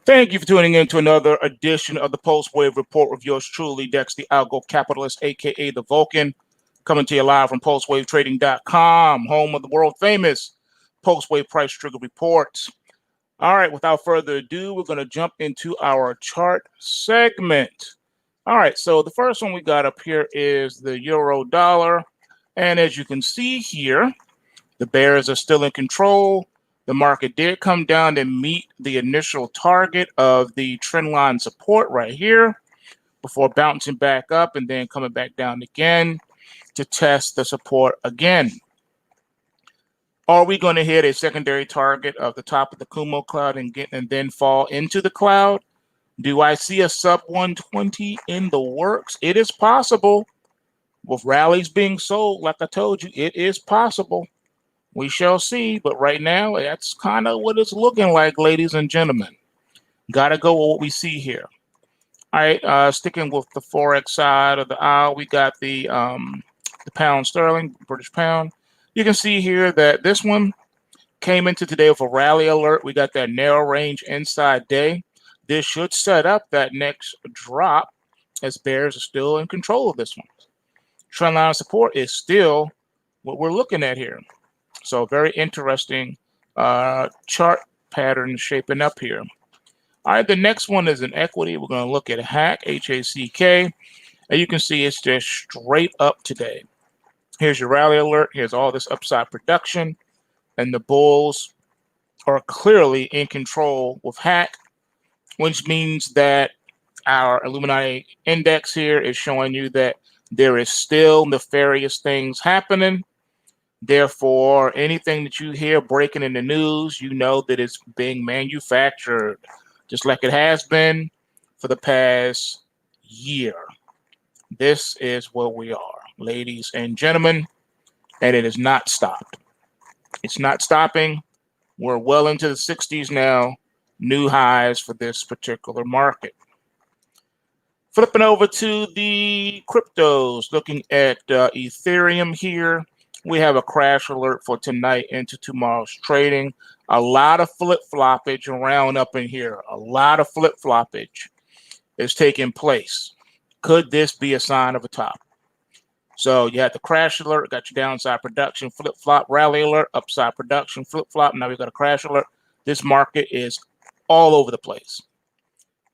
Thank you for tuning in to another edition of the PulseWave Report with yours truly, Dex, the Algo Capitalist, aka the Vulcan, coming to you live from PulseWaveTrading.com, home of the world famous PulseWave Price Trigger Reports. All right, without further ado, we're going to jump into our chart segment. All right, so the first one we got up here is the euro dollar. And as you can see here, the bears are still in control. The market did come down to meet the initial target of the trendline support right here before bouncing back up and then coming back down again to test the support again. Are we going to hit a secondary target of the top of the Kumo cloud and then fall into the cloud? Do I see a sub 120 in the works? It is possible. With rallies being sold, like I told you, it is possible. We shall see, but right now, that's kind of what it's looking like, ladies and gentlemen. Got to go with what we see here. All right, sticking with the forex side of the aisle, we got the pound sterling, British pound. You can see here that this one came into today with a rally alert. We got that narrow range inside day. This should set up that next drop as bears are still in control of this one. Trendline support is still what we're looking at here. So very interesting chart pattern shaping up here. All right, the next one is an equity. We're going to look at HACK, H-A-C-K. And you can see it's just straight up today. Here's your rally alert. Here's all this upside production. And the bulls are clearly in control with HACK, which means that our Illuminati index here is showing you that there is still nefarious things happening. Therefore, anything that you hear breaking in the news, you know that it's being manufactured, just like it has been for the past year. This is where we are, ladies and gentlemen, and it is not stopped. It's not stopping. We're well into the 60s now, new highs for this particular market. Flipping over to the cryptos, looking at Ethereum here. We have a crash alert for tonight into tomorrow's trading. A lot of flip-floppage around up in here. A lot of flip-floppage is taking place. Could this be a sign of a top? So you had the crash alert, got your downside production, flip-flop, rally alert, upside production, flip-flop. Now we got a crash alert. This market is all over the place.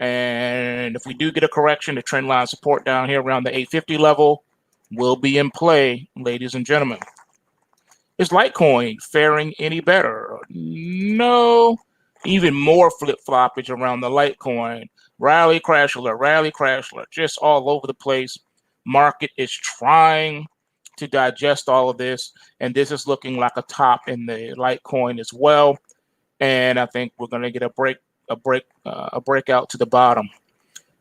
And if we do get a correction, the trend line support down here around the 850 level will be in play, ladies and gentlemen. Is Litecoin faring any better? No. Even more flip-floppage around the Litecoin. Rally, crash alert, just all over the place. Market is trying to digest all of this, and this is looking like a top in the Litecoin as well. And I think we're going to get a breakout to the bottom.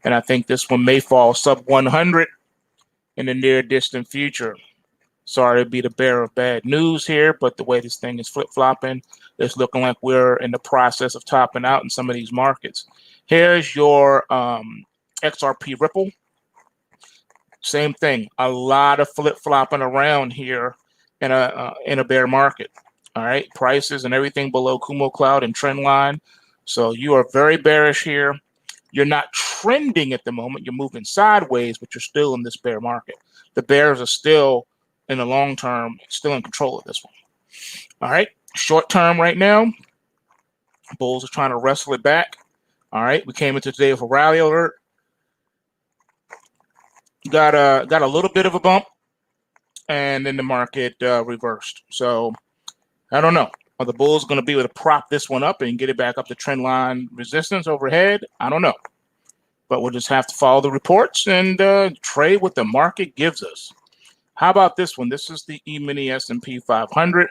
And I think this one may fall sub 100 in the near distant future. Sorry to be the bearer of bad news here, but the way this thing is flip-flopping, it's looking like we're in the process of topping out in some of these markets. Here's your XRP Ripple. Same thing. A lot of flip-flopping around here in a bear market. All right, prices and everything below Kumo Cloud and trend line. So you are very bearish here. You're not trending at the moment. You're moving sideways, but you're still in this bear market. The bears are still, in the long term, still in control of this one. All right, short term right now, bulls are trying to wrestle it back. All right, we came into today with a rally alert. Got a little bit of a bump, and then the market reversed. So I don't know. Are the bulls going to be able to prop this one up and get it back up to trend line resistance overhead? I don't know. But we'll just have to follow the reports and trade what the market gives us. How about this one? This is the E-mini S&P 500.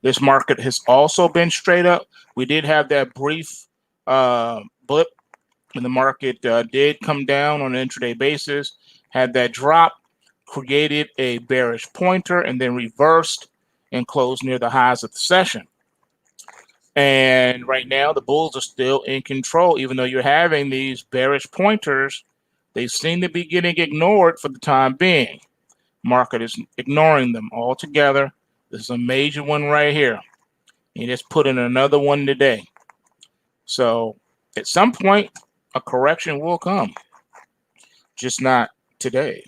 This market has also been straight up. We did have that brief blip, and the market did come down on an intraday basis, had that drop, created a bearish pointer, and then reversed and closed near the highs of the session. And right now, the bulls are still in control. Even though you're having these bearish pointers, they seem to be getting ignored for the time being. Market is ignoring them altogether. This is a major one right here. He just put in another one today. So At some point, a correction will come, just not today.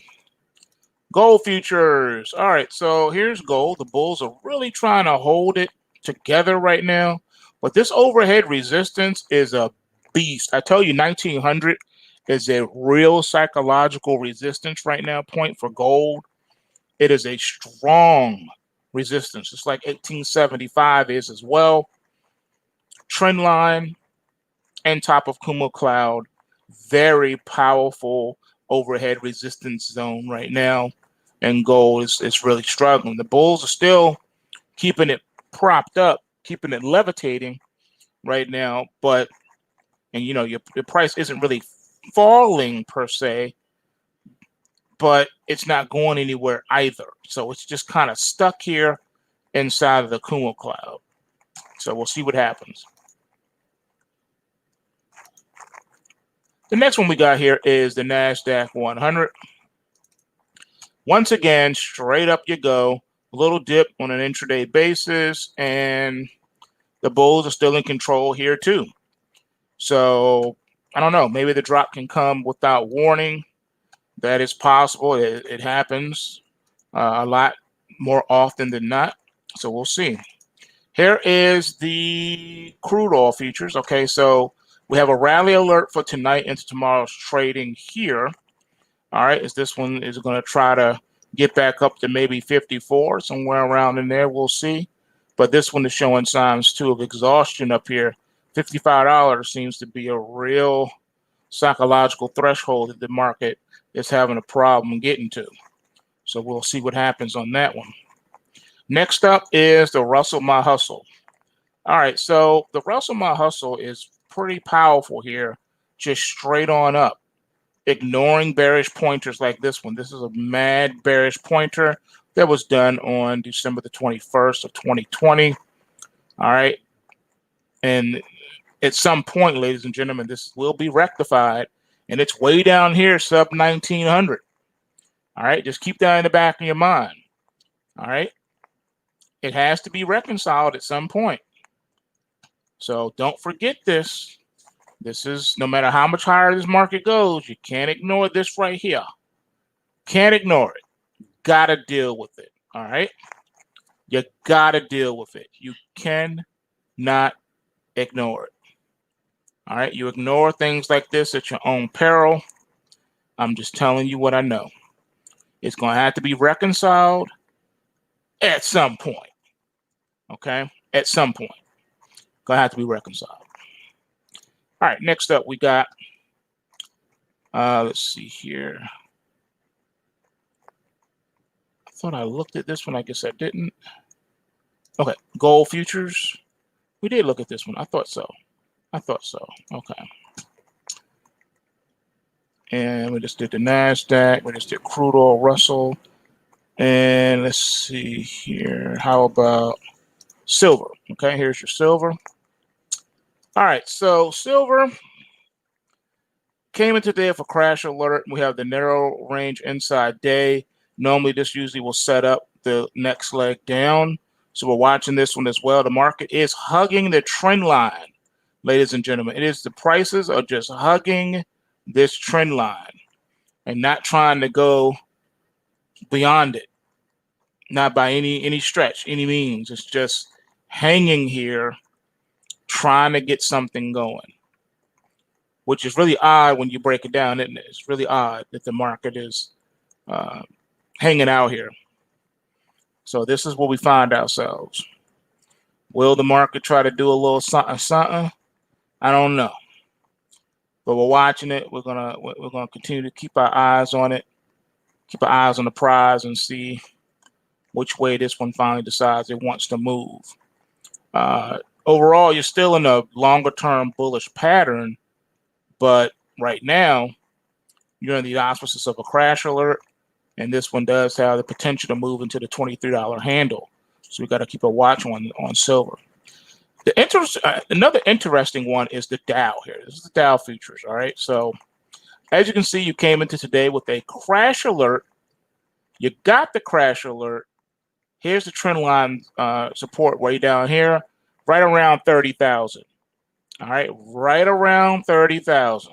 Gold futures. All right, so here's gold. The bulls are really trying to hold it together right now, but this overhead resistance is a beast. I tell you, 1900 is a real psychological resistance right now point for gold. It is a strong resistance, just like 1875 is as well. Trend line and top of Kumo cloud, very powerful overhead resistance zone right now. And gold is really struggling. The bulls are still keeping it propped up, keeping it levitating right now. But, and you know, your price isn't really falling per se, but it's not going anywhere either. So it's just kind of stuck here inside of the Kumo cloud. So we'll see what happens. The next one we got here is the NASDAQ 100. Once again, straight up you go. A little dip on an intraday basis, and the bulls are still in control here too. So I don't know. Maybe the drop can come without warning. That is possible. It happens a lot more often than not. So we'll see. Here is the crude oil futures. Okay, so we have a rally alert for tonight into tomorrow's trading here. All right, is this one is going to try to get back up to maybe 54, somewhere around in there. We'll see. But this one is showing signs too of exhaustion up here. $55 seems to be a real psychological threshold that the market is having a problem getting to. So we'll see what happens on that one. Next up is the Russell My Hustle. All right, so the Russell My Hustle is pretty powerful here, just straight on up, ignoring bearish pointers like this one. This is a mad bearish pointer that was done on December the 21st of 2020. All right, and at some point, ladies and gentlemen, this will be rectified, and it's way down here, sub 1900. All right, just keep that in the back of your mind. All right, it has to be reconciled at some point. So don't forget this. This is, no matter how much higher this market goes, you can't ignore this right here. Can't ignore it. Gotta deal with it. All right, you gotta deal with it. You cannot ignore it. All right, you ignore things like this at your own peril. I'm just telling you what I know. It's going to have to be reconciled at some point. Okay, at some point. Going to have to be reconciled. All right, next up we got, let's see here. I thought I looked at this one. I guess I didn't. Okay, gold futures. We did look at this one. I thought so. I thought so. Okay. And we just did the NASDAQ. We just did crude oil Russell. And let's see here. How about silver? Okay, here's your silver. All right, so silver came in today with a crash alert. We have the narrow range inside day. Normally, this usually will set up the next leg down. So we're watching this one as well. The market is hugging the trend line, ladies and gentlemen. It is, the prices are just hugging this trend line and not trying to go beyond it. Not by any stretch, any means. It's just hanging here, trying to get something going, which is really odd when you break it down, isn't it? It's really odd that the market is hanging out here. So this is where we find ourselves. Will the market try to do a little something? I don't know, but we're watching it. We're gonna continue to keep our eyes on it, keep our eyes on the prize, and see which way this one finally decides it wants to move. Overall, you're still in a longer-term bullish pattern, but right now you're in the auspices of a crash alert, and this one does have the potential to move into the $23 handle. So we got to keep a watch on silver. Another interesting one is the Dow here. This is the Dow futures. All right. So as you can see, you came into today with a crash alert. You got the crash alert. Here's the trend line support way down here, right around 30,000. All right, right around 30,000.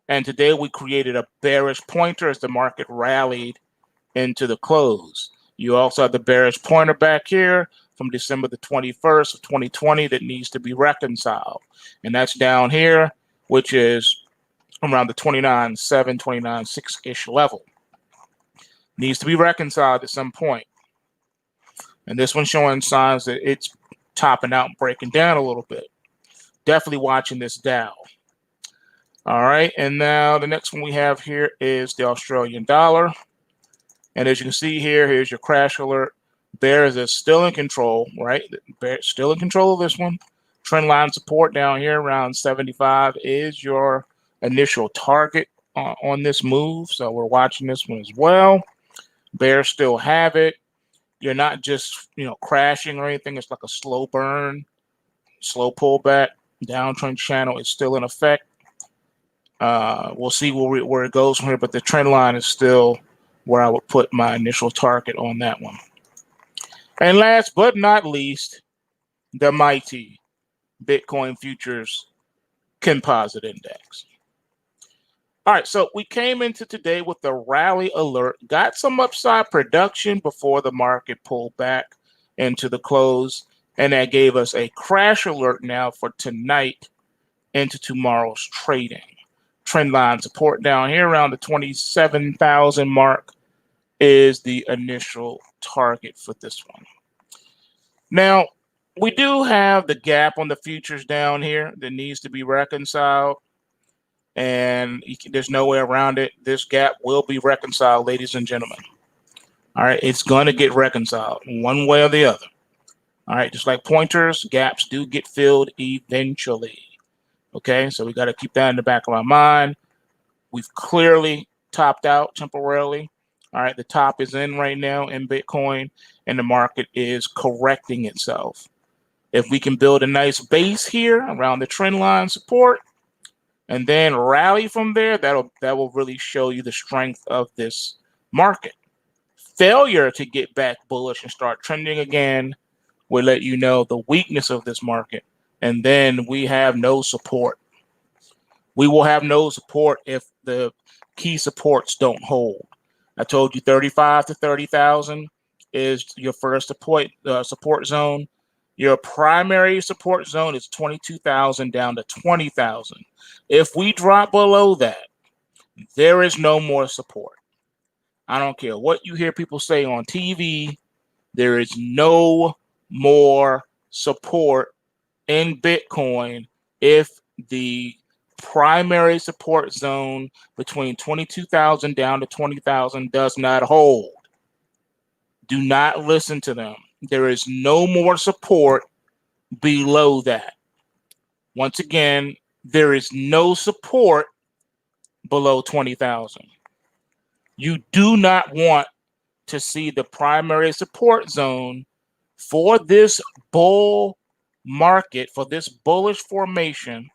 And today we created a bearish pointer as the market rallied into the close. You also have the bearish pointer back here from December the 21st of 2020 that needs to be reconciled. And that's down here, which is around the 29.7, 29.6-ish level. Needs to be reconciled at some point. And this one's showing signs that it's topping out and breaking down a little bit. Definitely watching this Dow. All right, and now the next one we have here is the Australian dollar. And as you can see here, here's your crash alert. Bears is still in control, right? Bears still in control of this one. Trend line support down here around 75 is your initial target on this move. So we're watching this one as well. Bears still have it. You're not just, crashing or anything. It's like a slow burn, slow pullback. Downtrend channel is still in effect. We'll see where it goes from here, but the trend line is still where I would put my initial target on that one. And last but not least, the mighty Bitcoin Futures Composite Index. All right, so we came into today with the rally alert, got some upside production before the market pulled back into the close, and that gave us a crash alert now for tonight into tomorrow's trading. Trend line support down here around the 27,000 mark is the initial target for this one. Now, we do have the gap on the futures down here that needs to be reconciled, and there's no way around it. This gap will be reconciled, ladies and gentlemen. All right, it's going to get reconciled one way or the other. All right, just like pointers, gaps do get filled eventually. Okay, so we got to keep that in the back of our mind. We've clearly topped out temporarily. All right, the top is in right now in Bitcoin, and the market is correcting itself. If we can build a nice base here around the trend line support and then rally from there, that will really show you the strength of this market. Failure to get back bullish and start trending again will let you know the weakness of this market, and then we have no support. We will have no support if the key supports don't hold. I told you 35 to 30,000 is your first support zone. Your primary support zone is 22,000 down to 20,000. If we drop below that, there is no more support. I don't care what you hear people say on TV. There is no more support in Bitcoin if the primary support zone between 22,000 down to 20,000 does not hold. Do not listen to them. There is no more support below that. Once again, there is no support below 20,000. You do not want to see the primary support zone for this bull market, for this bullish formation.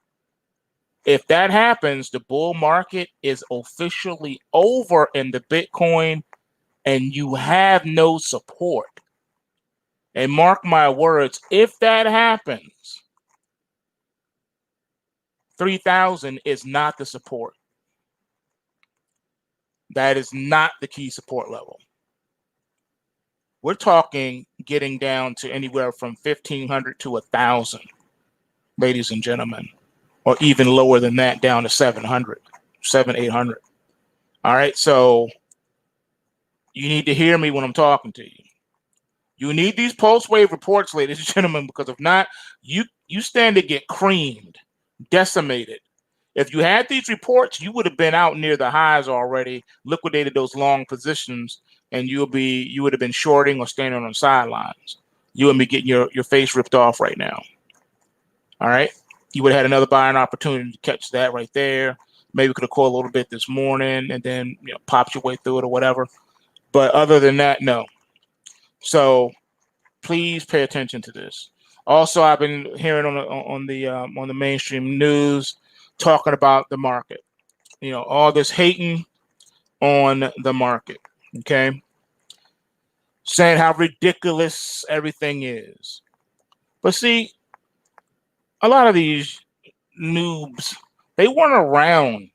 If that happens, the bull market is officially over in the Bitcoin, and you have no support. And mark my words, if that happens, 3,000 is not the support. That is not the key support level. We're talking getting down to anywhere from 1,500 to 1,000, ladies and gentlemen, or even lower than that, down to 700, 800. All right, so you need to hear me when I'm talking to you. You need these PulseWave reports, ladies and gentlemen, because if not, you stand to get creamed, decimated. If you had these reports, you would have been out near the highs already, liquidated those long positions, and you would have been shorting or standing on the sidelines. You would be getting your face ripped off right now. All right, you would have had another buying opportunity to catch that right there. Maybe could have called a little bit this morning and then popped your way through it or whatever. But other than that, no. So please pay attention to this. Also, I've been hearing on the mainstream news talking about the market. All this hating on the market. Okay, saying how ridiculous everything is. But see, a lot of these noobs. They weren't around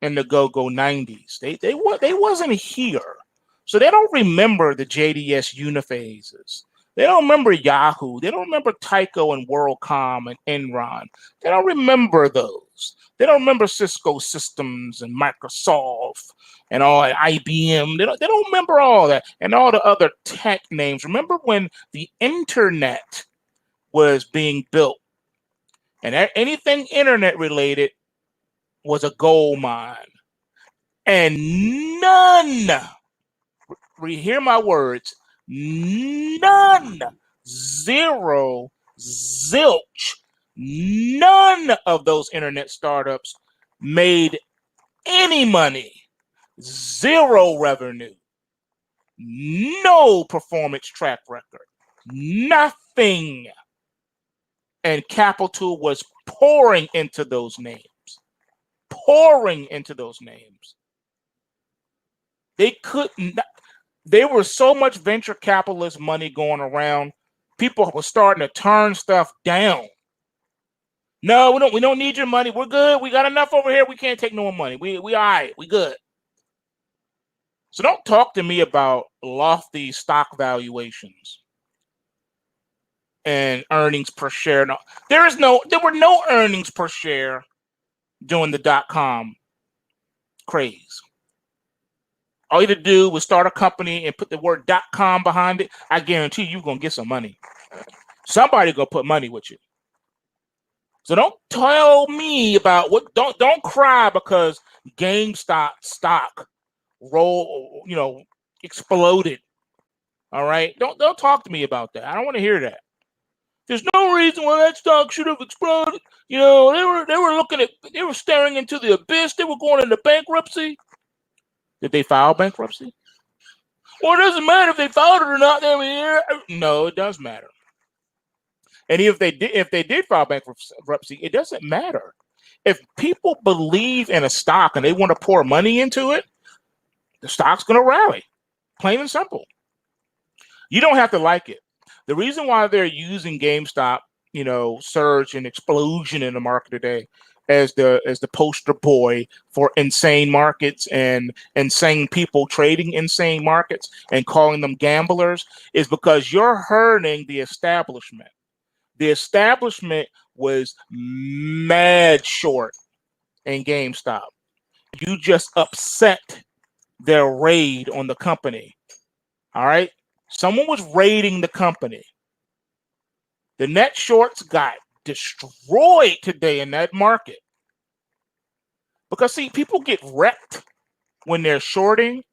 in the go-go 90s. They wasn't here. So they don't remember the JDS uniphases. They don't remember Yahoo. They don't remember Tyco and WorldCom and Enron. They don't remember those. They don't remember Cisco Systems and Microsoft and all that, IBM. They don't remember all that and all the other tech names. Remember when the internet was being built and anything internet related was a gold mine. And none, hear my words, none, zero, zilch, none of those internet startups made any money, zero revenue, no performance track record, nothing. And capital was pouring into those names, pouring into those names. They couldn't. There was so much venture capitalist money going around. People were starting to turn stuff down. No, we don't need your money. We're good. We got enough over here. We can't take no more money. We all right. We good. So don't talk to me about lofty stock valuations and earnings per share. No, there were no earnings per share during the .com craze. All you had to do was start a company and put the word .com behind it. I guarantee you're going to get some money. Somebody going to put money with you. So don't tell me about what, don't cry because GameStop stock exploded. All right. Don't talk to me about that. I don't want to hear that. There's no reason why that stock should have exploded. They were staring into the abyss. They were going into bankruptcy. Did they file bankruptcy? Well, it doesn't matter if they filed it or not. No, it does matter. And if they did file bankruptcy, it doesn't matter. If people believe in a stock and they want to pour money into it, the stock's going to rally. Plain and simple. You don't have to like it. The reason why they're using GameStop, surge and explosion in the market today as the poster boy for insane markets and insane people trading insane markets and calling them gamblers is because you're hurting the establishment. The establishment was mad short in GameStop. You just upset their raid on the company. All right? Someone was raiding the company. The net shorts got destroyed today in that market. Because see, people get wrecked when they're shorting,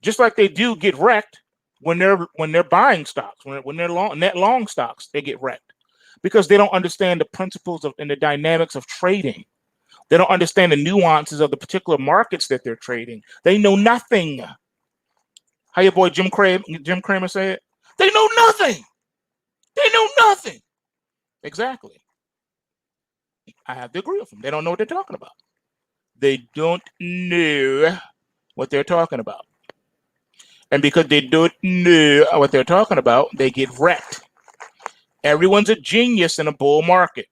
just like they do get wrecked when they're buying stocks, when they're net long stocks, they get wrecked because they don't understand the principles and the dynamics of trading. They don't understand the nuances of the particular markets that they're trading. They know nothing. How your boy Jim Cramer say it? They know nothing. They know nothing. Exactly. I have to agree with them. They don't know what they're talking about. They don't know what they're talking about. And because they don't know what they're talking about, they get wrecked. Everyone's a genius in a bull market.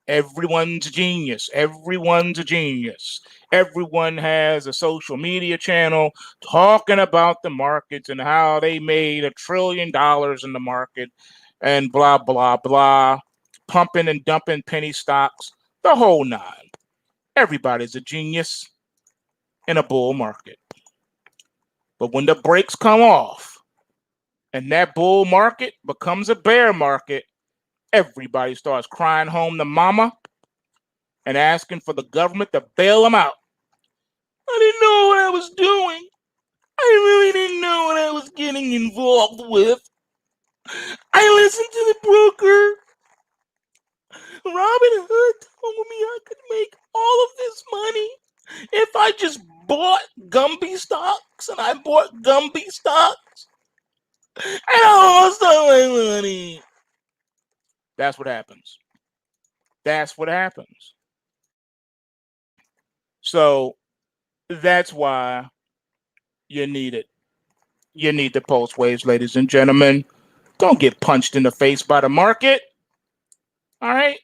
Everyone's a genius. Everyone's a genius. Everyone has a social media channel talking about the markets and how they made $1 trillion in the market and blah, blah, blah, pumping and dumping penny stocks, the whole nine. Everybody's a genius in a bull market. But when the brakes come off and that bull market becomes a bear market, everybody starts crying home to mama and asking for the government to bail them out. I didn't know what I was doing. I really didn't know what I was getting involved with. I listened to the broker. Robin Hood told me I could make all of this money if I just bought Gumby stocks, and I bought Gumby stocks, and I lost all my money. That's what happens. That's what happens. So that's why you need it. You need the pulse waves, ladies and gentlemen. Don't get punched in the face by the market. All right?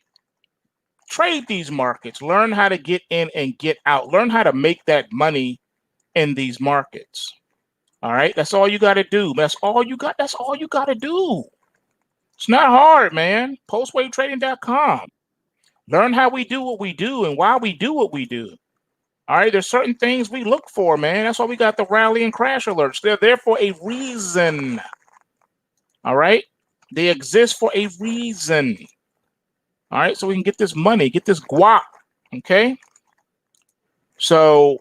trade these markets. Learn how to get in and get out. Learn how to make that money in these markets. All right, that's all you got to do. That's all you got. That's all you got to do. It's not hard, man. PulseWaveTrading.com. Learn how we do what we do and why we do what we do. All right, there's certain things we look for, man. That's why we got the rally and crash alerts. They're there for a reason. All right, they exist for a reason. All right, so we can get this money, get this guap. Okay, so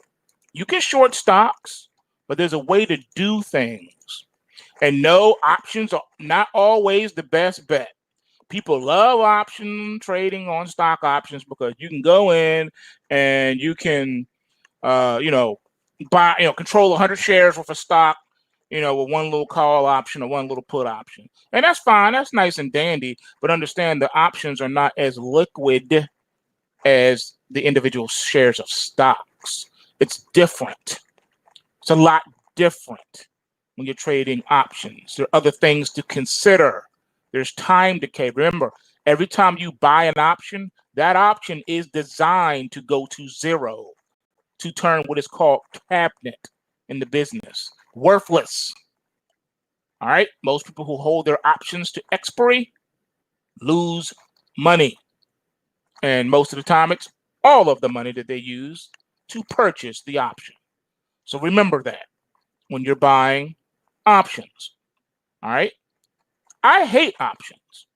you can short stocks, but there's a way to do things. And no, options are not always the best bet. People love option trading on stock options because you can go in and you can, buy, control 100 shares worth of stock, with one little call option or one little put option. And that's fine. That's nice and dandy. But understand the options are not as liquid as the individual shares of stocks. It's different. It's a lot different when you're trading options. There are other things to consider. There's time decay. Remember, every time you buy an option, that option is designed to go to zero, to turn what is called cabinet in the business. Worthless. All right? Most people who hold their options to expiry lose money. And most of the time, it's all of the money that they use to purchase the option. So remember that when you're buying options. All right? I hate options,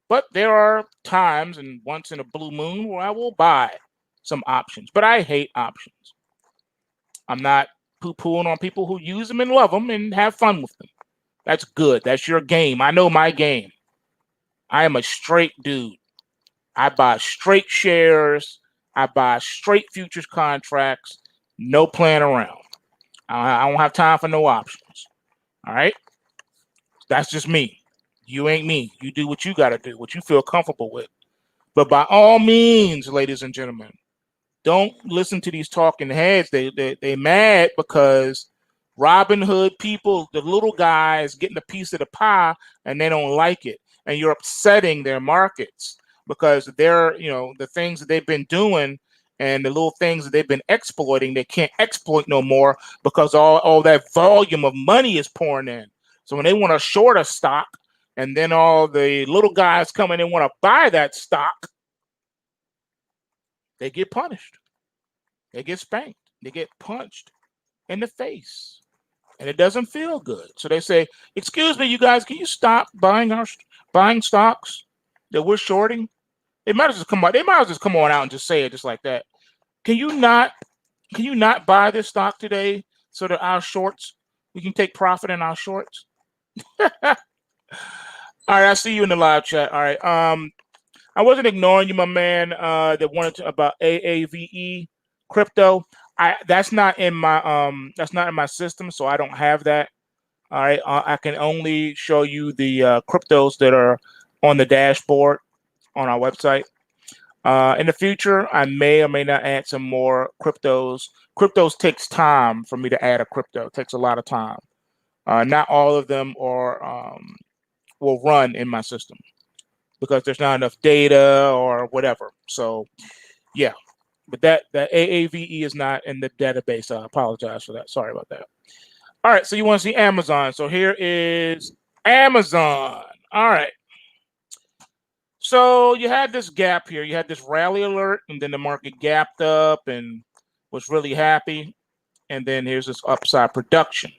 but there are times and once in a blue moon where I will buy some options, but I hate options. I'm not poo-pooing on people who use them and love them and have fun with them. That's good. That's your game. I know my game. I am a straight dude. I buy straight shares. I buy straight futures contracts. No playing around. I don't have time for no options. All right? That's just me. You ain't me. You do what you got to do, what you feel comfortable with. But by all means, ladies and gentlemen, don't listen to these talking heads. They mad because Robin Hood people, the little guys, getting a piece of the pie and they don't like it. And you're upsetting their markets because they're, the things that they've been doing and the little things that they've been exploiting, they can't exploit no more because all that volume of money is pouring in. So when they want to short a stock and then all the little guys come in and want to buy that stock, they get punished. They get spanked. They get punched in the face. And it doesn't feel good. So they say, excuse me, you guys, can you stop buying stocks that we're shorting? They might as well come on. They might as well just come on out and just say it just like that. Can you not buy this stock today so that our shorts, we can take profit in our shorts? All right, I see you in the live chat. All right. I wasn't ignoring you, my man, that wanted to about AAVE crypto. That's not in my system, so I don't have that. All right. I can only show you the cryptos that are on the dashboard on our website. In the future, I may or may not add some more cryptos. Cryptos takes time for me to add a crypto. It takes a lot of time. Not all of them are will run in my system because there's not enough data or whatever. So, yeah. But that AAVE is not in the database. I apologize for that. Sorry about that. All right. So you want to see Amazon. So here is Amazon. All right. So you had this gap here. You had this rally alert, and then the market gapped up and was really happy. And then here's this upside production.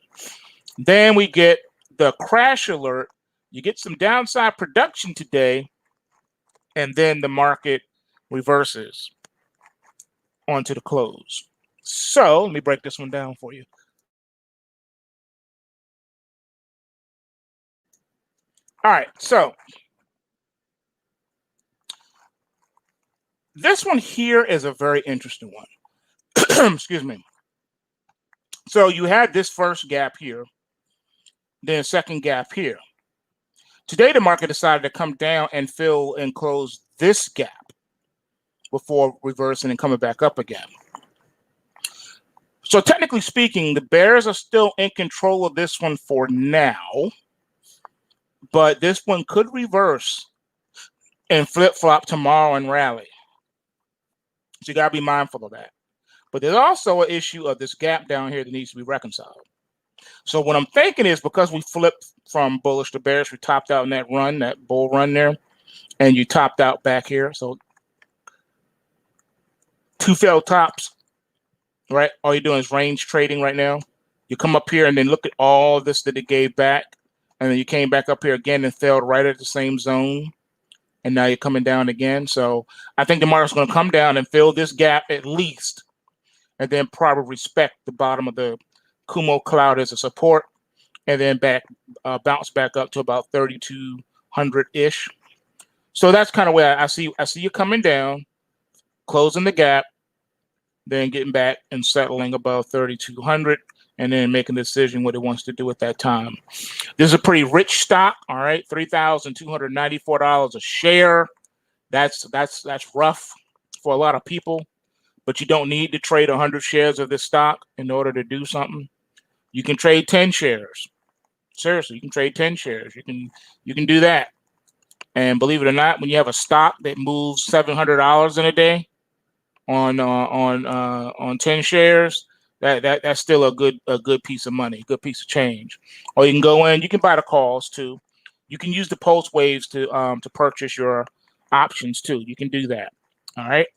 Then we get the crash alert. You get some downside production today, and then the market reverses onto the close. So let me break this one down for you. All right, so this one here is a very interesting one. Excuse me. So you had this first gap here, then second gap here. Today, the market decided to come down and fill and close this gap before reversing and coming back up again. So technically speaking, the bears are still in control of this one for now, but this one could reverse and flip-flop tomorrow and rally. So you got to be mindful of that. But there's also an issue of this gap down here that needs to be reconciled. So what I'm thinking is, because we flipped from bullish to bearish, we topped out in that run, that bull run there, and you topped out back here. So two failed tops, right? All you're doing is range trading right now. You come up here and then look at all this that it gave back, and then you came back up here again and failed right at the same zone, and now you're coming down again. So I think the market's going to come down and fill this gap at least, and then probably respect the bottom of the Kumo cloud as a support, and then bounce back up to about 3,200-ish. So that's kind of where I see you coming down, closing the gap, then getting back and settling above 3,200, and then making a decision what it wants to do at that time. This is a pretty rich stock, all right, $3,294 a share. That's rough for a lot of people, but you don't need to trade 100 shares of this stock in order to do something. You can trade 10 shares. Seriously, you can trade 10 shares. You can do that. And believe it or not, when you have a stock that moves $700 in a day on 10 shares, that's still a good piece of money, good piece of change. Or you can go in, you can buy the calls too. You can use the PulseWaves to purchase your options too. You can do that. All right.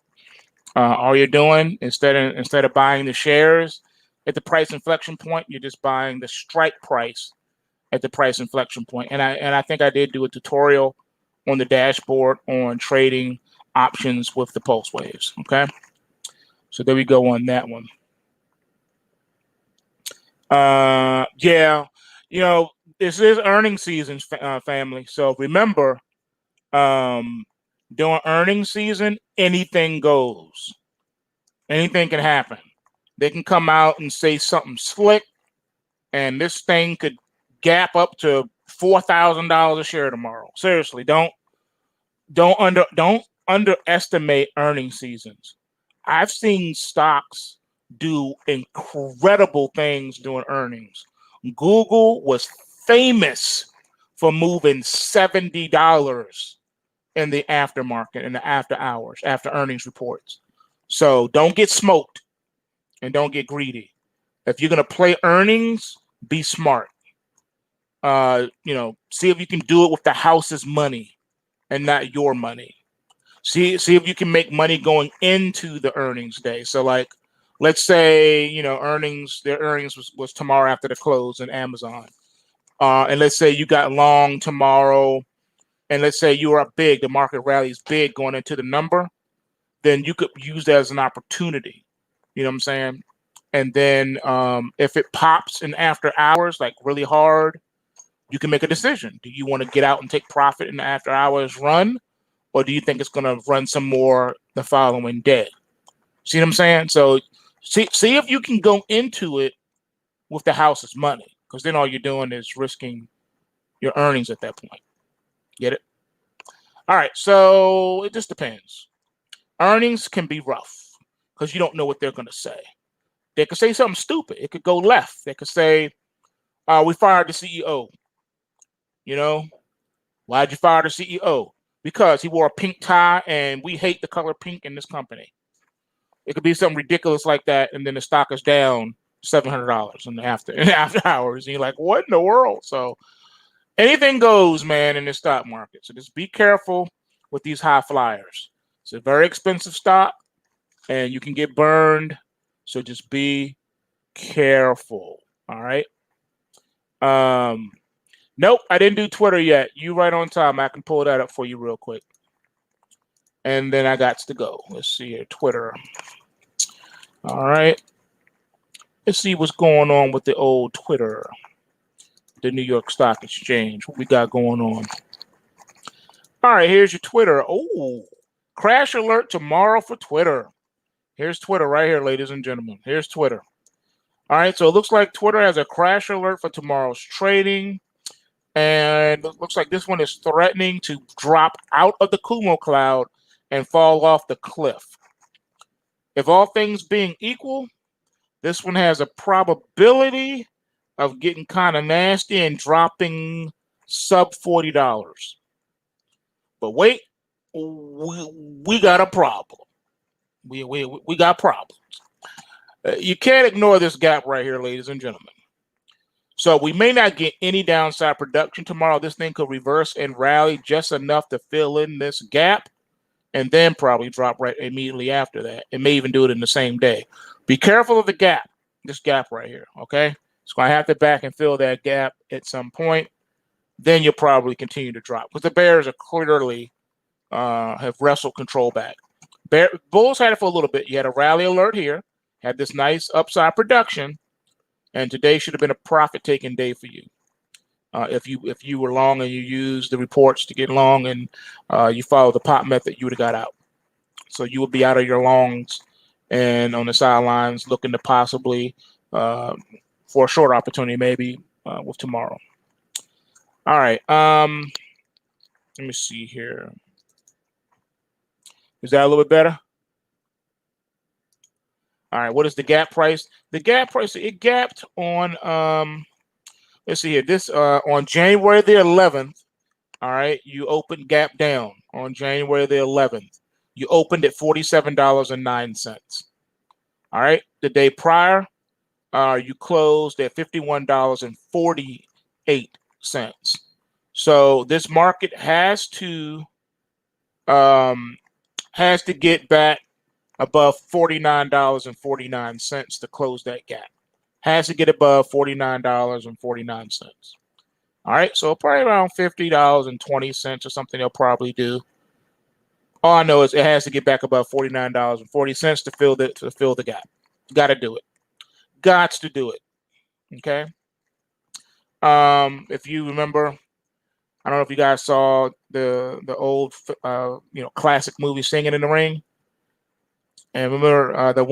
All you're doing, instead of buying the shares at the price inflection point, you're just buying the strike price at the price inflection point. And I think I did do a tutorial on the dashboard on trading options with the PulseWaves. Okay, so there we go on that one. Yeah, this is earnings season, family. So remember, during earnings season, anything goes. Anything can happen. They can come out and say something slick, and this thing could gap up to $4,000 a share tomorrow. Seriously, don't underestimate earnings seasons. I've seen stocks do incredible things during earnings. Google was famous for moving $70 in the aftermarket, in the after hours, after earnings reports. So don't get smoked and don't get greedy. If you're going to play earnings, be smart. See if you can do it with the house's money and not your money. See if you can make money going into the earnings day. So like, let's say, their earnings was tomorrow after the close in Amazon. And let's say you got long tomorrow, and let's say you were up big, the market rallies big going into the number, then you could use that as an opportunity. You know what I'm saying? And then if it pops in after hours, like really hard, you can make a decision. Do you want to get out and take profit in the after hours run? Or do you think it's going to run some more the following day? See what I'm saying? So see if you can go into it with the house's money, because then all you're doing is risking your earnings at that point. Get it? All right, so it just depends. Earnings can be rough because you don't know what they're going to say. They could say something stupid. It could go left. They could say, we fired the CEO. Why'd you fire the CEO? Because he wore a pink tie and we hate the color pink in this company. It could be something ridiculous like that, and then the stock is down $700 in the after hours, and you're like, what in the world? So anything goes, man, in the stock market. So just be careful with these high flyers. It's a very expensive stock, and you can get burned. So just be careful. All right. Nope, I didn't do Twitter yet. You right on time. I can pull that up for you real quick. And then I got to go. Let's see here, Twitter. All right. Let's see what's going on with the old Twitter, the New York Stock Exchange. What we got going on? All right, here's your Twitter. Oh, crash alert tomorrow for Twitter. Here's Twitter right here, ladies and gentlemen. Here's Twitter. All right, so it looks like Twitter has a crash alert for tomorrow's trading. And it looks like this one is threatening to drop out of the Kumo cloud and fall off the cliff. If all things being equal, this one has a probability of getting kind of nasty and dropping sub $40. But wait, we got a problem. We got problems. You can't ignore this gap right here, ladies and gentlemen. So we may not get any downside production tomorrow. This thing could reverse and rally just enough to fill in this gap and then probably drop right immediately after that. It may even do it in the same day. Be careful of the gap, this gap right here, okay? It's going to have to back and fill that gap at some point. Then you'll probably continue to drop because the bears are clearly have wrestled control back. Bulls had it for a little bit. You had a rally alert here, had this nice upside production, and today should have been a profit-taking day for you. If you were long and you used the reports to get long and you follow the pop method, you would have got out. So you would be out of your longs and on the sidelines looking to possibly for a short opportunity maybe with tomorrow. All right. Let me see here. Is that a little bit better? All right. What is the gap price? The gap price, it gapped on let's see here. This on January the 11th. All right, you opened gap down on January the 11th. You opened at $47.09. All right, the day prior, you closed at $51.48. So this market has to get back above $49.49 to close that gap. Has to get above $49.49. All right, so probably around $50.20 or something they'll probably do. All I know is it has to get back above $49.40 to fill the gap. Got to do it. Got to do it. Okay. If you remember, I don't know if you guys saw the old classic movie Singing in the Rain, and remember the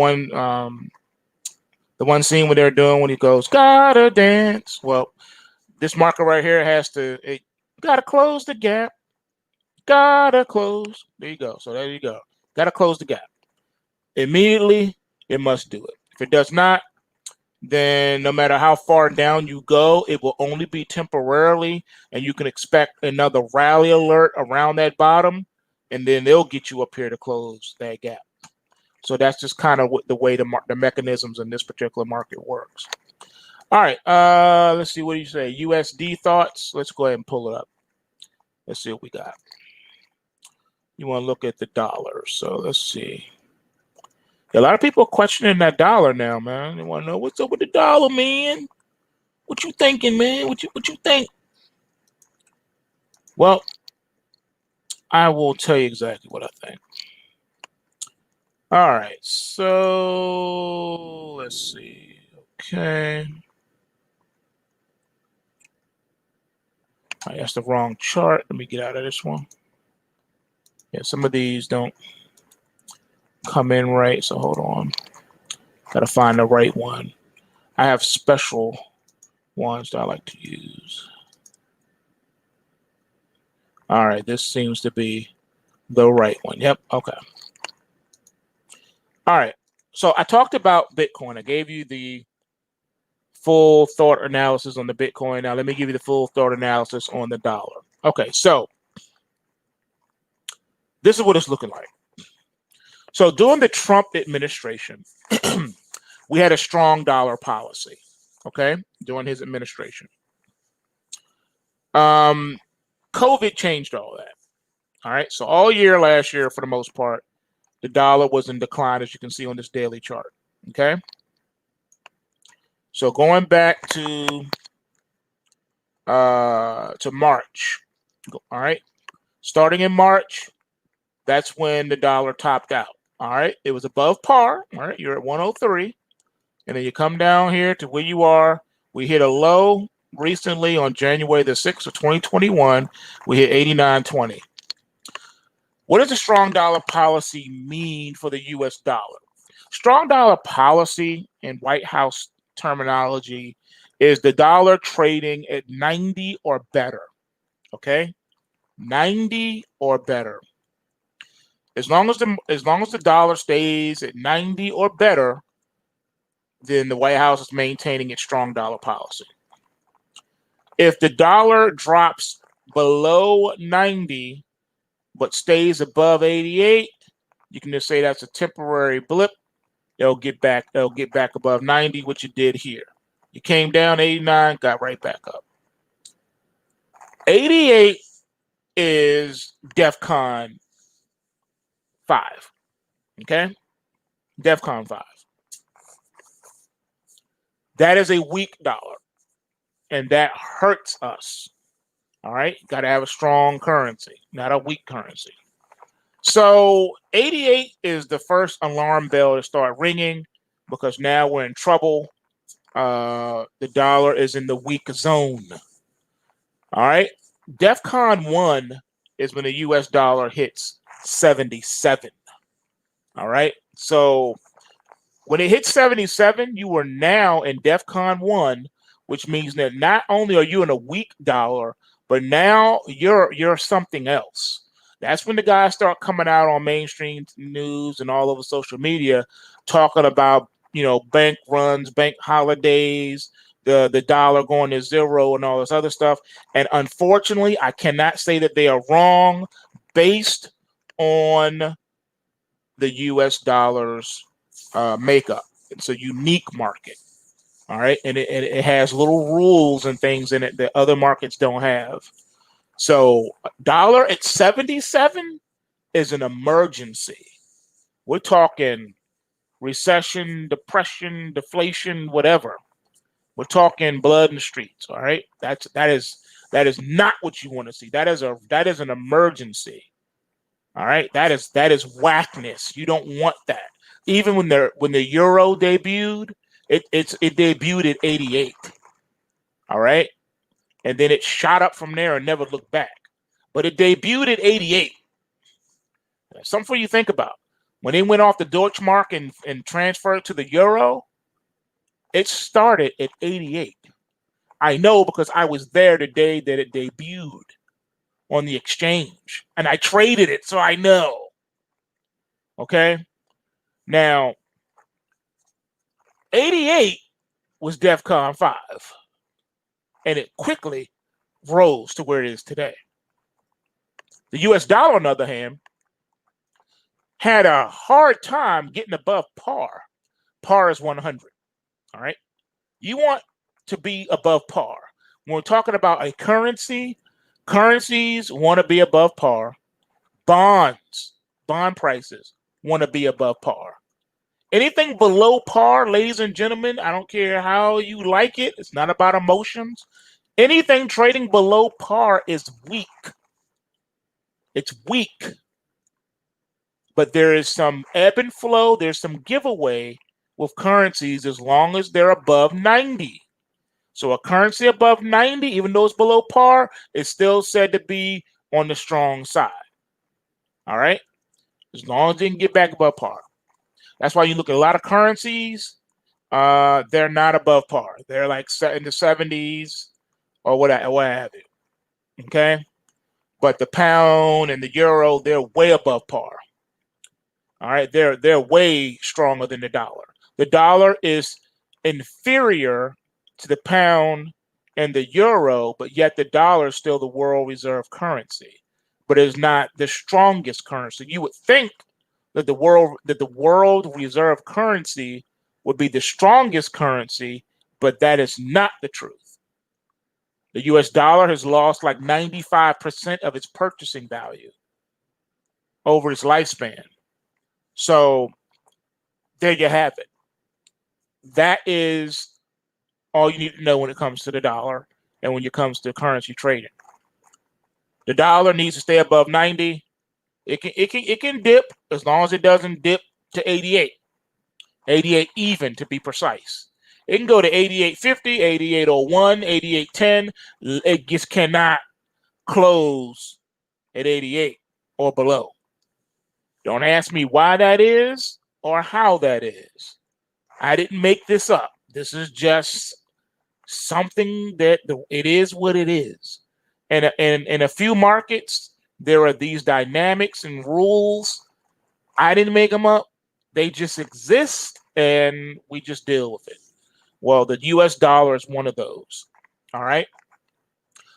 one scene where they're doing when he goes gotta dance. Well, this marker right here gotta close the gap. Gotta close. There you go. So there you go. Gotta close the gap. Immediately, it must do it. If it does not, then no matter how far down you go, it will only be temporarily, and you can expect another rally alert around that bottom, and then they'll get you up here to close that gap. So that's just kind of the way the mechanisms in this particular market works. All right, let's see. What do you say? USD thoughts? Let's go ahead and pull it up. Let's see what we got. You want to look at the dollar. So let's see. A lot of people are questioning that dollar now, man. They want to know what's up with the dollar, man. What you thinking, man? What you think? Well, I will tell you exactly what I think. All right, so let's see. Okay. That's the wrong chart. Let me get out of this one. Yeah, some of these don't come in right, so hold on. Got to find the right one. I have special ones that I like to use. All right, this seems to be the right one. Yep, okay. All right, so I talked about Bitcoin. I gave you the full thought analysis on the Bitcoin. Now let me give you the full thought analysis on the dollar. Okay, so this is what it's looking like. So during the Trump administration, we had a strong dollar policy, okay, during his administration. COVID changed all that. All right, so all year last year, for the most part, the dollar was in decline, as you can see on this daily chart, okay? So going back to March, all right? Starting in March, that's when the dollar topped out, all right? It was above par, all right? You're at 103, and then you come down here to where you are. We hit a low recently on January the 6th of 2021. We hit 89.20. What does a strong dollar policy mean for the U.S. dollar? Strong dollar policy in White House terminology is the dollar trading at 90 or better, okay? 90 or better. As long as the dollar stays at 90 or better, then the White House is maintaining its strong dollar policy. If the dollar drops below 90 but stays above 88, You can just say that's a temporary blip. They'll get back above 90, which you did here. You came down 89, got right back up. 88 is DEFCON 5. Okay? DEFCON 5. That is a weak dollar, and that hurts us. All right? Got to have a strong currency, not a weak currency. So 88 is the first alarm bell to start ringing because now we're in trouble. The dollar is in the weak zone. All right. DEFCON 1 is when the US dollar hits 77. All right. So when it hits 77, you are now in DEFCON 1, which means that not only are you in a weak dollar, but now you're something else. That's when the guys start coming out on mainstream news and all over social media talking about, bank runs, bank holidays, the dollar going to zero and all this other stuff. And unfortunately, I cannot say that they are wrong based on the US dollar's makeup. It's a unique market. All right. And it has little rules and things in it that other markets don't have. So dollar at 77 is an emergency. We're talking recession, depression, deflation, whatever. We're talking blood in the streets. All right. That is not what you want to see. That is an emergency. All right. That is whackness. You don't want that. Even when the euro debuted, it debuted at 88. All right. And then it shot up from there and never looked back. But it debuted at 88. Something for you to think about. When they went off the Deutschmark and transferred to the euro, it started at 88. I know because I was there the day that it debuted on the exchange. And I traded it, so I know. Okay? Now, 88 was DEFCON 5. And it quickly rose to where it is today. The US dollar, on the other hand, had a hard time getting above par. Par is 100. All right. You want to be above par. When we're talking about a currency, currencies want to be above par. Bond prices want to be above par. Anything below par, ladies and gentlemen, I don't care how you like it. It's not about emotions. Anything trading below par is weak. It's weak. But there is some ebb and flow. There's some giveaway with currencies as long as they're above 90. So a currency above 90, even though it's below par, is still said to be on the strong side. All right? As long as they can get back above par. That's why you look at a lot of currencies, they're not above par. They're like in the 70s or what have you. Okay? But the pound and the euro, they're way above par. All right, they're way stronger than the dollar. The dollar is inferior to the pound and the euro, but yet the dollar is still the world reserve currency, but it's not the strongest currency. You would think that the world reserve currency would be the strongest currency, but that is not the truth. The US dollar has lost like 95% of its purchasing value over its lifespan. So there you have it. That is all you need to know when it comes to the dollar and when it comes to currency trading. The dollar needs to stay above 90. It can dip as long as it doesn't dip to 88. 88 even to be precise. It can go to 88.50, 88.01, 88.10. It just cannot close at 88 or below. Don't ask me why that is or how that is. I didn't make this up. This is just something that it is what it is. And in a few markets, there are these dynamics and rules. I didn't make them up. They just exist, and we just deal with it. Well, the US dollar is one of those. All right.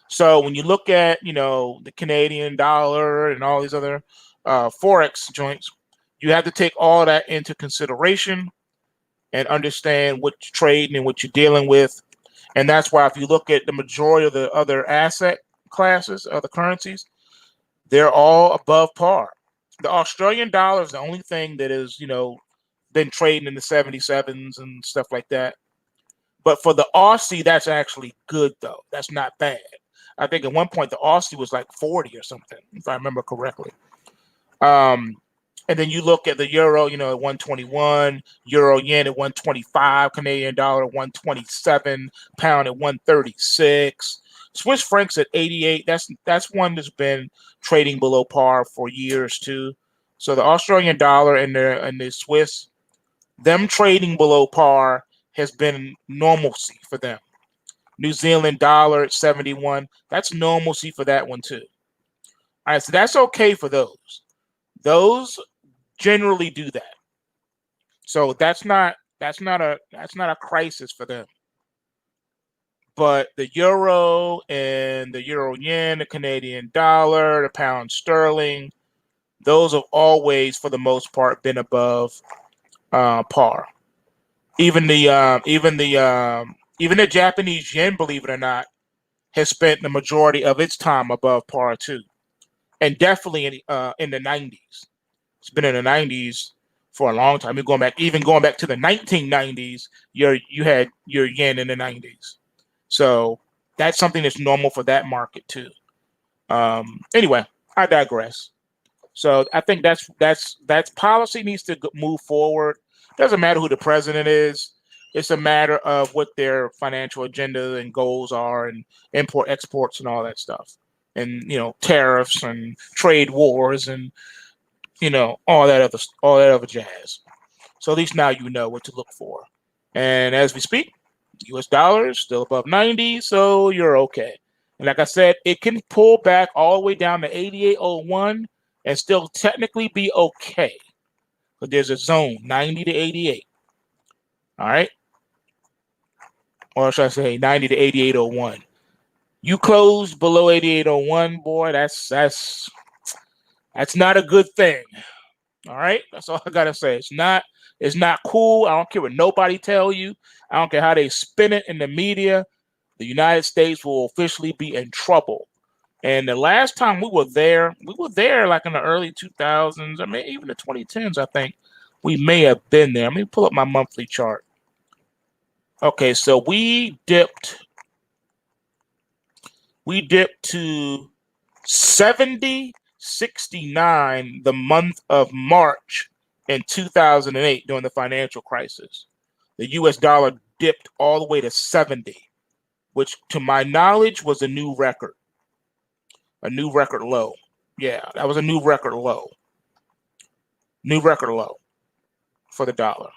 So when you look at, the Canadian dollar and all these other forex joints, You have to take all that into consideration and understand what you're trading and what you're dealing with. And that's why if you look at the majority of the other asset classes, other currencies, they're all above par. The Australian dollar is the only thing that is, been trading in the 77s and stuff like that. But for the Aussie, that's actually good, though. That's not bad. I think at one point the Aussie was like 40 or something, if I remember correctly. And then you look at the euro, at 121, euro yen at 125, Canadian dollar at 127, pound at 136, Swiss francs at 88. That's one that's been trading below par for years too. So the Australian dollar and the Swiss, them trading below par has been normalcy for them. New Zealand dollar at 71, that's normalcy for that one too. All right, so that's okay for those. Those generally do that. So that's not a crisis for them. But the euro and the euro yen, the Canadian dollar, the pound sterling, those have always, for the most part, been above par. Even the Japanese yen, believe it or not, has spent the majority of its time above par too, and definitely in the 90s. It's been in the 90s for a long time. Going back to the 1990s, you had your yen in the 90s. So that's something that's normal for that market too. Anyway, I digress. So I think that's policy needs to move forward. Doesn't matter who the president is. It's a matter of what their financial agenda and goals are, and import exports and all that stuff, and tariffs and trade wars and all that other jazz. So at least now you know what to look for. And as we speak, US dollar is still above 90, so you're okay. And like I said, it can pull back all the way down to 88.01 and still technically be okay. But there's a zone, 90 to 88. All right? Or should I say 90 to 88.01. You closed below 88.01, boy, that's not a good thing. All right, that's all I gotta say. It's not cool. I don't care what nobody tell you. I don't care how they spin it in the media. The United States will officially be in trouble. And the last time we were there like in the early 2000s. I mean, even the 2010s. I think we may have been there. Let me pull up my monthly chart. Okay, so we dipped to 70.69 the month of March in 2008 during the financial crisis. The US dollar dipped all the way to 70, which to my knowledge was a new record low. Yeah, that was a new record low for the dollar.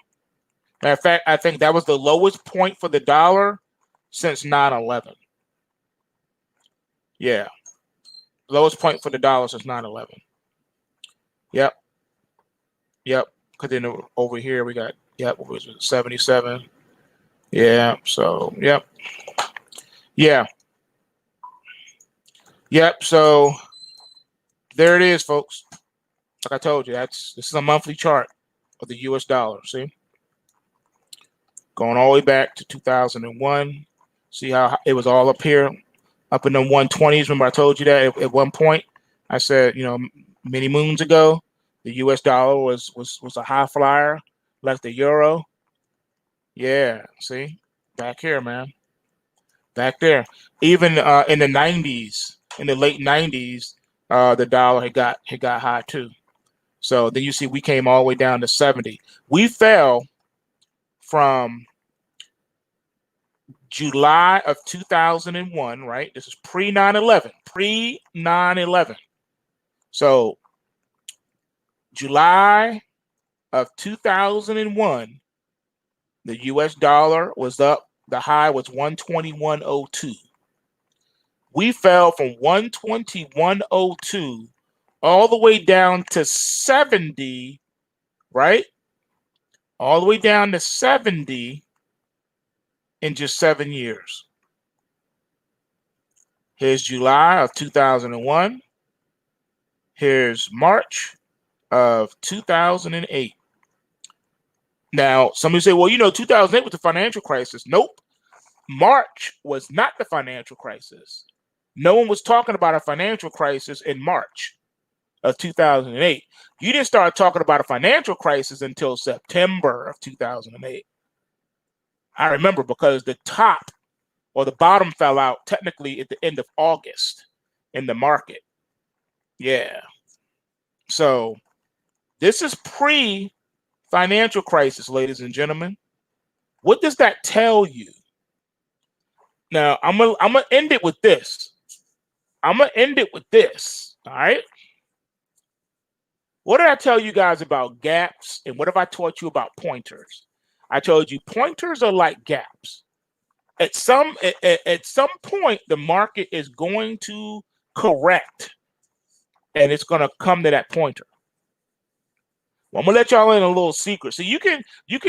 Matter of fact, I think that was the lowest point for the dollar since 9/11. Yeah. Lowest point for the dollar since 9/11. Yep. Because then over here we got, what was it, 77. Yeah. So, yep. Yeah. Yep. So there it is, folks. Like I told you, this is a monthly chart of the US dollar. See? Going all the way back to 2001. See how it was all up here, up in the 120s. Remember I told you that at one point? I said, many moons ago, the US dollar was a high flyer, like the euro. Yeah, see? Back here, man. Back there. Even in the 90s, in the late 90s, the dollar had got high too. So then you see we came all the way down to 70. We fell from July of 2001, right? This is pre-9/11. So July of 2001, the US dollar was up. The high was 121.02. We fell from 121.02 all the way down to 70, right? All the way down to 70 in just 7 years. Here's July of 2001. Here's March of 2008. Now, somebody say, well, 2008 was the financial crisis. Nope. March was not the financial crisis. No one was talking about a financial crisis in March of 2008. You didn't start talking about a financial crisis until September of 2008. I remember because the top or the bottom fell out technically at the end of August in the market. Yeah. So this is pre-financial crisis, ladies and gentlemen. What does that tell you? Now, I'm gonna end it with this. All right. What did I tell you guys about gaps, and what have I taught you about pointers? I told you pointers are like gaps. At some point, the market is going to correct, and it's going to come to that pointer. Well, I'm gonna let y'all in a little secret. So you can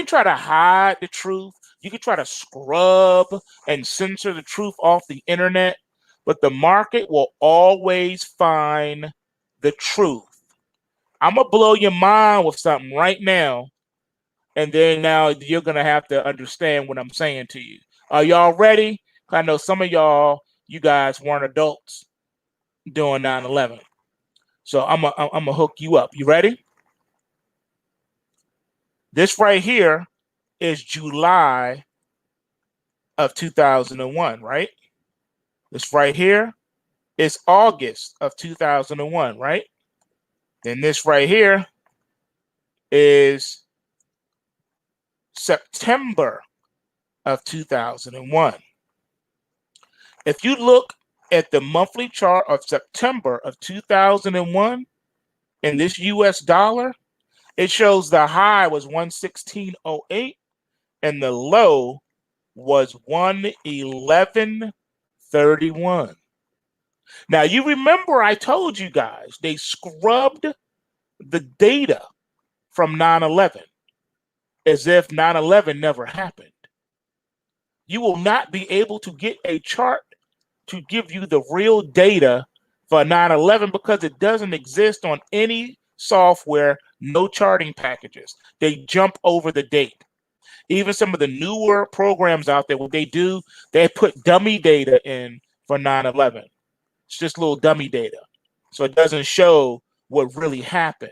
try to hide the truth. You can try to scrub and censor the truth off the internet, but the market will always find the truth. I'm gonna blow your mind with something right now, and then now you're gonna have to understand what I'm saying to you. Are y'all ready? I know some of you guys weren't adults during 9/11, so I'm gonna hook you up. You ready? This right here is July of 2001, right? This right here is August of 2001, right? Then this right here is September of 2001. If you look at the monthly chart of September of 2001 in this US dollar, it shows the high was 116.08 and the low was 111.31. Now, you remember I told you guys they scrubbed the data from 9/11 as if 9/11 never happened. You will not be able to get a chart to give you the real data for 9/11 because it doesn't exist on any software, no charting packages. They jump over the date. Even some of the newer programs out there, what they do, they put dummy data in for 9/11. It's just little dummy data. So it doesn't show what really happened.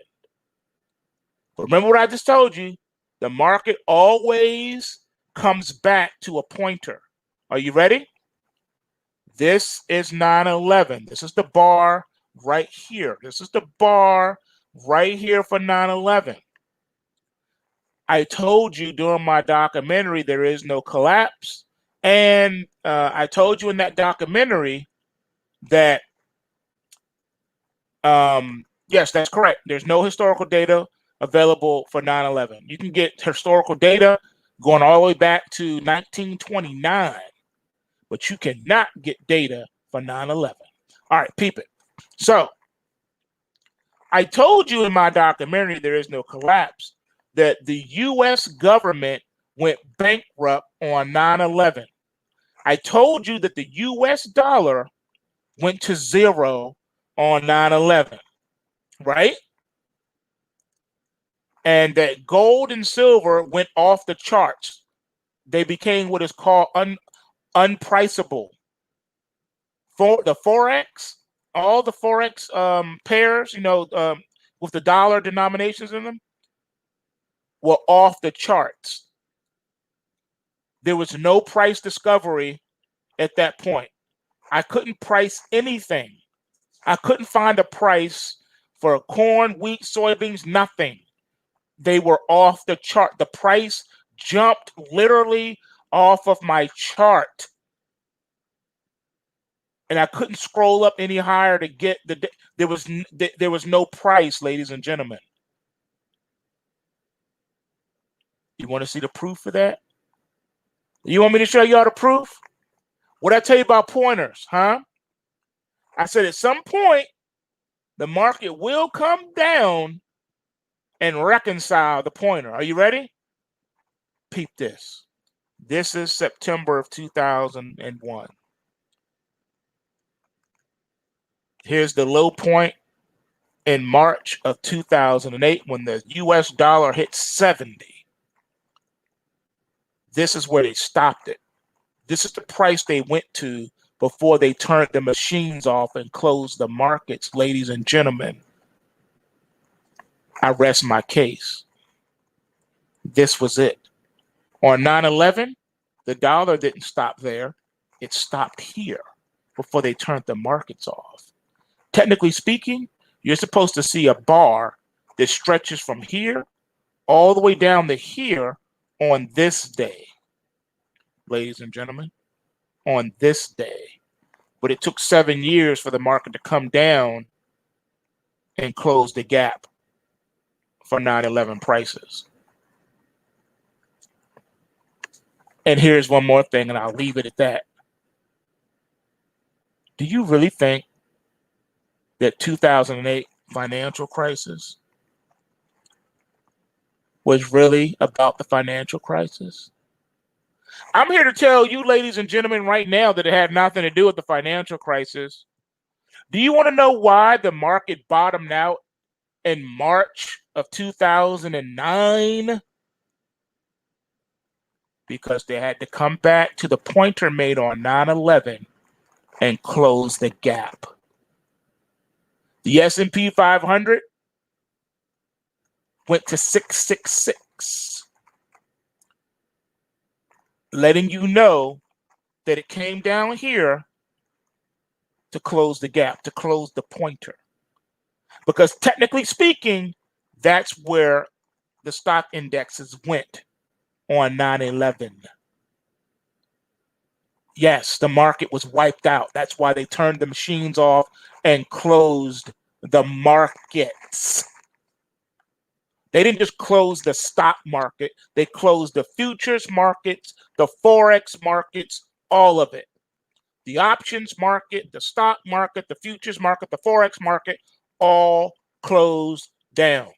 But remember what I just told you? The market always comes back to a pointer. Are you ready? This is 9/11. This is the bar right here. This is the bar right here for 9/11. I told you during my documentary there is no collapse. And I told you in that documentary that, yes, that's correct. There's no historical data available for 9/11. You can get historical data going all the way back to 1929, but you cannot get data for 9/11. All right, peep it. So I told you in my documentary there is no collapse, that the U.S. government went bankrupt on 9/11. I told you that the U.S. dollar went to zero on 9/11, right? And that gold and silver went off the charts. They became what is called unpriceable. For the forex, all the forex pairs, with the dollar denominations in them, were off the charts. There was no price discovery at that point. I couldn't price anything. I couldn't find a price for corn, wheat, soybeans, nothing. They were off the chart. The price jumped literally off of my chart. And I couldn't scroll up any higher to get there was no price, ladies and gentlemen. You want to see the proof for that? You want me to show you all the proof? What I tell you about pointers, huh? I said at some point, the market will come down and reconcile the pointer. Are you ready? Peep this. This is September of 2001. Here's the low point in March of 2008 when the US dollar hit 70. This is where they stopped it. This is the price they went to before they turned the machines off and closed the markets, ladies and gentlemen. I rest my case. This was it. On 9/11, the dollar didn't stop there. It stopped here before they turned the markets off. Technically speaking, you're supposed to see a bar that stretches from here all the way down to here on this day, ladies and gentlemen, on this day. But it took 7 years for the market to come down and close the gap for 9/11 prices. And here's one more thing, and I'll leave it at that. Do you really think that 2008 financial crisis was really about the financial crisis? I'm here to tell you, ladies and gentlemen, right now that it had nothing to do with the financial crisis. Do you want to know why the market bottomed out in March of 2009? Because they had to come back to the pointer made on 9/11 and close the gap. The S&P 500 went to 666, letting you know that it came down here to close the gap, to close the pointer. Because technically speaking, that's where the stock indexes went on 9/11. Yes, the market was wiped out. That's why they turned the machines off and closed the markets. They didn't just close the stock market. They closed the futures markets, the forex markets, all of it. The options market, the stock market, the futures market, the forex market, all closed down.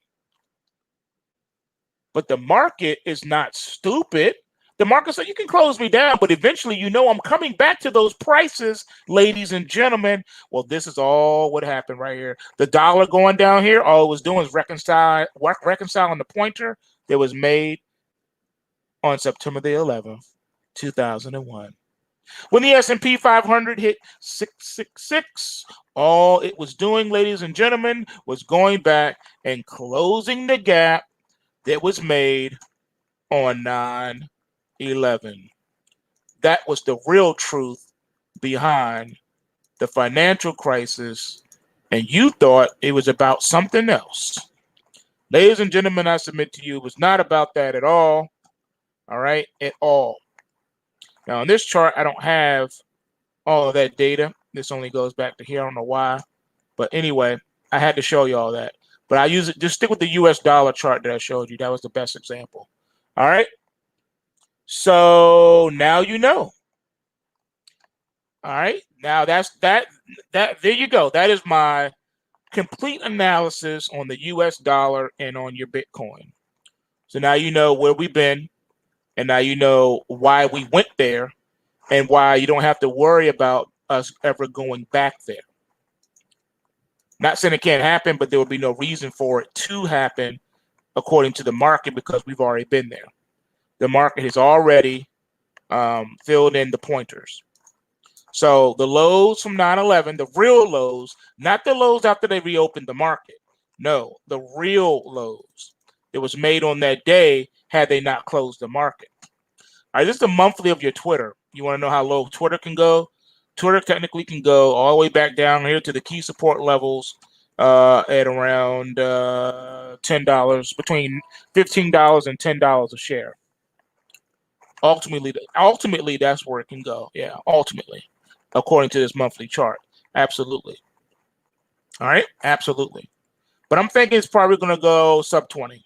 But the market is not stupid. The market said, you can close me down, but eventually, you know, I'm coming back to those prices, ladies and gentlemen. Well, this is all what happened right here. The dollar going down here, all it was doing is reconciling the pointer that was made on September the 11th, 2001. When the S&P 500 hit 666, all it was doing, ladies and gentlemen, was going back and closing the gap that was made on 9/11. That was the real truth behind the financial crisis, and you thought it was about something else. Ladies and gentlemen, I submit to you, it was not about that at all. All right, at all. Now, on this chart, I don't have all of that data. This only goes back to here. I don't know why. But anyway, I had to show you all that. But I use it, just stick with the US dollar chart that I showed you. That was the best example. All right. So now you know. All right. Now that's that there you go. That is my complete analysis on the US dollar and on your Bitcoin. So now you know where we've been, and now you know why we went there, and why you don't have to worry about us ever going back there. Not saying it can't happen, but there will be no reason for it to happen according to the market, because we've already been there. The market has already filled in the pointers. So the lows from 9/11, the real lows, not the lows after they reopened the market. No, the real lows that was made on that day had they not closed the market. All right, this is the monthly of your Twitter. You want to know how low Twitter can go? Twitter technically can go all the way back down here to the key support levels at around $10, between $15 and $10 a share. Ultimately, that's where it can go. Yeah, ultimately, according to this monthly chart. Absolutely. All right, absolutely. But I'm thinking it's probably going to go sub 20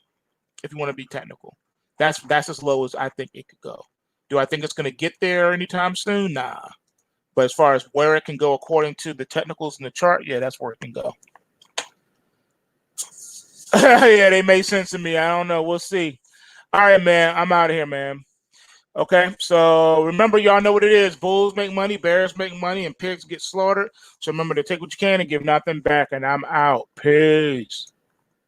if you want to be technical. That's as low as I think it could go. Do I think it's going to get there anytime soon? Nah. But as far as where it can go according to the technicals in the chart, yeah, that's where it can go. Yeah, they made sense to me. I don't know. We'll see. All right, man. I'm out of here, man. Okay, so remember, y'all know what it is. Bulls make money, bears make money, and pigs get slaughtered. So remember to take what you can and give nothing back. And I'm out. Peace.